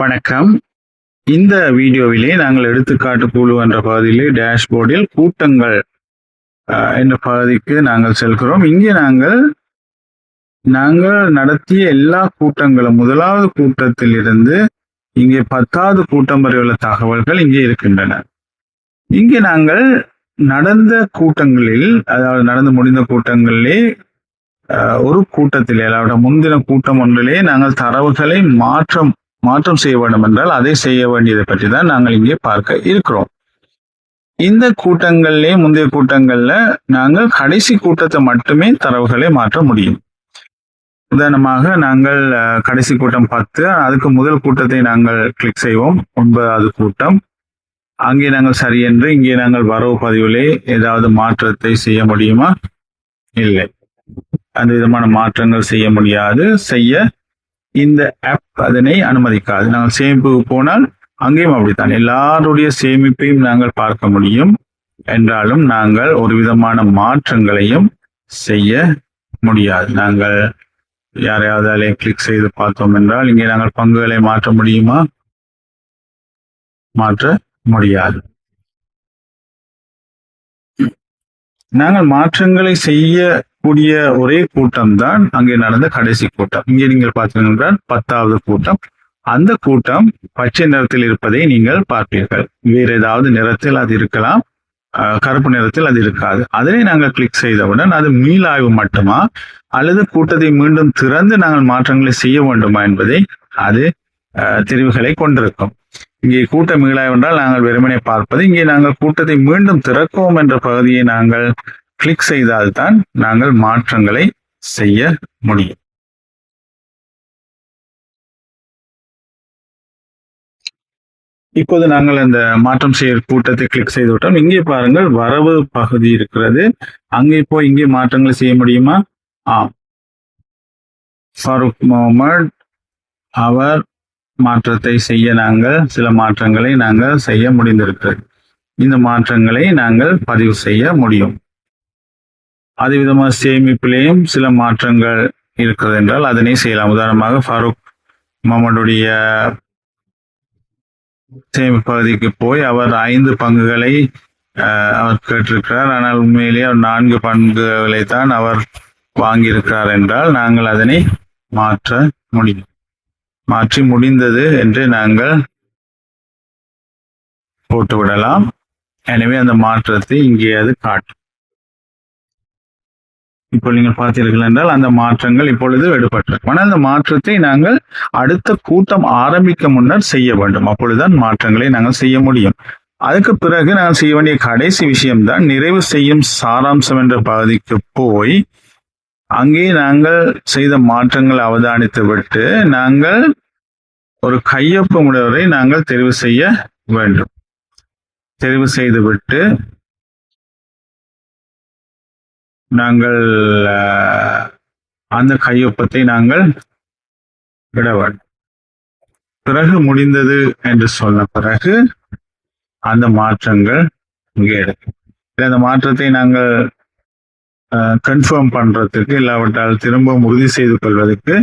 வணக்கம். இந்த வீடியோவிலே நாங்கள் எடுத்துக்காட்டு குழு என்ற பகுதியிலே டேஷ்போர்டில் கூட்டங்கள் என்ற பகுதிக்கு நாங்கள் செல்கிறோம். இங்கே நாங்கள் நடத்திய எல்லா கூட்டங்களும் முதலாவது கூட்டத்தில் இருந்து இங்கே 10வது கூட்டம் வரை உள்ள தகவல்கள் இங்கே இருக்கின்றன. இங்கே நாங்கள் நடந்த கூட்டங்களில், அதாவது நடந்து முடிந்த கூட்டங்களிலே ஒரு கூட்டத்திலே, அதாவது முந்தின கூட்டம் ஒன்றிலே நாங்கள் தரவுகளை மாற்றம் செய்ய வேண்டும் என்றால் அதை செய்ய வேண்டியதை பற்றி தான் நாங்கள் இங்கே பார்க்க இருக்கிறோம். இந்த கூட்டங்களிலே, முந்தைய கூட்டங்கள்ல நாங்கள் கடைசி கூட்டத்தை மட்டுமே தரவுகளை மாற்ற முடியும். உதாரணமாக நாங்கள் கடைசி கூட்டம் 10, அதுக்கு முதல் கூட்டத்தை நாங்கள் கிளிக் செய்வோம், 9வது கூட்டம். அங்கே நாங்கள் சரி என்று இங்கே நாங்கள் வரவு பதிவிலே ஏதாவது மாற்றத்தை செய்ய முடியுமா? இல்லை, அந்த விதமான மாற்றங்கள் செய்ய முடியாது. இந்த ஆப் அதனை அனுமதிக்காது. நாங்கள் சேமிப்புக்கு போனால் அங்கேயும் அப்படித்தான், எல்லாருடைய சேமிப்பையும் நாங்கள் பார்க்க முடியும். என்றாலும் நாங்கள் ஒரு விதமான மாற்றங்களையும் செய்ய முடியாது. நாங்கள் யாரையாவது அதை கிளிக் செய்து பார்த்தோம் என்றால் இங்கே நாங்கள் பங்குகளை மாற்ற முடியுமா? மாற்ற முடியாது. நாங்கள் மாற்றங்களை செய்யக்கூடிய ஒரே கூட்டம் தான் அங்கே நடந்த கடைசி கூட்டம். இங்கே நீங்கள் பார்த்தீங்கன்னா 10வது கூட்டம். அந்த கூட்டம் பச்சை நிறத்தில் இருப்பதை நீங்கள் பார்ப்பீர்கள். வேறு ஏதாவது நிறத்தில் அது இருக்கலாம், கருப்பு நிறத்தில் அது இருக்காது. அதனை நாங்கள் கிளிக் செய்தவுடன் அது மீளாய்வு மட்டுமா அல்லது கூட்டத்தை மீண்டும் திறந்து நாங்கள் மாற்றங்களை செய்ய வேண்டுமா என்பதை அது தெரிவுகளை கொண்டிருக்கும். இங்கே கூட்ட மீளாய்வு என்றால் நாங்கள் வெறுமனே பார்ப்பது. இங்கே நாங்கள் கூட்டத்தை மீண்டும் திறக்கவும் என்ற பகுதியை நாங்கள் கிளிக் செய்தால்தான் நாங்கள் மாற்றங்களை செய்ய முடியும். இப்போது நாங்கள் அந்த மாற்றம் செய்ய கூட்டத்தை கிளிக் செய்து விட்டோம். இங்கே பாருங்கள், வரவு பகுதி இருக்கிறது. அங்கே போய் இங்கே மாற்றங்களை செய்ய முடியுமா? ஃபாரூக் முகமது அவர் மாற்றத்தை செய்ய நாங்கள் சில மாற்றங்களை நாங்கள் செய்ய முடிந்திருக்கிறது. இந்த மாற்றங்களை நாங்கள் பதிவு செய்ய முடியும். அதே விதமாக சேமிப்பிலேயும் சில மாற்றங்கள் இருக்கிறது என்றால் அதனை செய்யலாம். உதாரணமாக ஃபாரூக் முகமதுடைய சேமிப்பு பகுதிக்கு போய் அவர் 5 பங்குகளை அவர் கேட்டிருக்கிறார். ஆனால் உண்மையிலேயே அவர் 4 பங்குகளை தான் அவர் வாங்கியிருக்கிறார் என்றால் நாங்கள் அதனை மாற்ற முடியும். மாற்றி முடிந்தது என்று நாங்கள் போட்டுவிடலாம். எனவே அந்த மாற்றத்தை இங்கே அது காட்டும். இப்போ நீங்கள் பார்த்தீர்கள் என்றால் அந்த மாற்றங்கள் இப்பொழுது எடுபட்டிருக்கும். ஆனால் அந்த மாற்றத்தை நாங்கள் அடுத்த கூட்டம் ஆரம்பிக்க முன்னர் செய்ய வேண்டும். அப்பொழுதுதான் மாற்றங்களை நாங்கள் செய்ய முடியும். அதுக்கு பிறகு நாங்கள் செய்ய வேண்டிய கடைசி விஷயம்தான் நிறைவு செய்யும் சாராம்சம் என்ற பகுதிக்கு போய் அங்கே நாங்கள் செய்த மாற்றங்களை அவதானித்து விட்டு நாங்கள் ஒரு கையொப்ப முறையை நாங்கள் தெரிவு செய்ய வேண்டும். தெரிவு செய்து விட்டு நாங்கள் அந்த கையொப்பத்தை நாங்கள் விட வேண்டும். பிறகு முடிந்தது என்று சொன்ன பிறகு அந்த மாற்றங்கள் இங்கே எடுக்கும். அந்த மாற்றத்தை நாங்கள் கன்ஃபார்ம் பண்றதுக்கு, இல்லாவிட்டால் திரும்ப உறுதி செய்து கொள்வதற்கு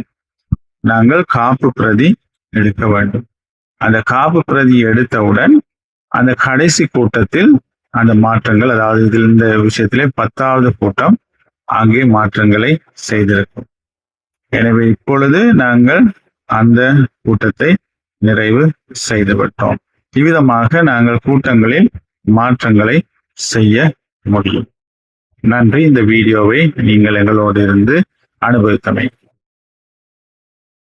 நாங்கள் காப்பு பிரதி எடுக்க வேண்டும். அந்த காப்பு பிரதி எடுத்தவுடன் அந்த கடைசி கூட்டத்தில் அந்த மாற்றங்கள், அதாவது இதில் இந்த விஷயத்திலே 10வது கூட்டம் அங்கே மாற்றங்களை செய்திருக்கும். எனவே இப்பொழுது நாங்கள் அந்த கூட்டத்தை நிறைவு செய்துவிட்டோம். இவ்விதமாக நாங்கள் கூட்டங்களில் மாற்றங்களை செய்ய முடியும். நன்றி. இந்த வீடியோவை நீங்கள் எங்களோடு இருந்து அனுபவித்தமை.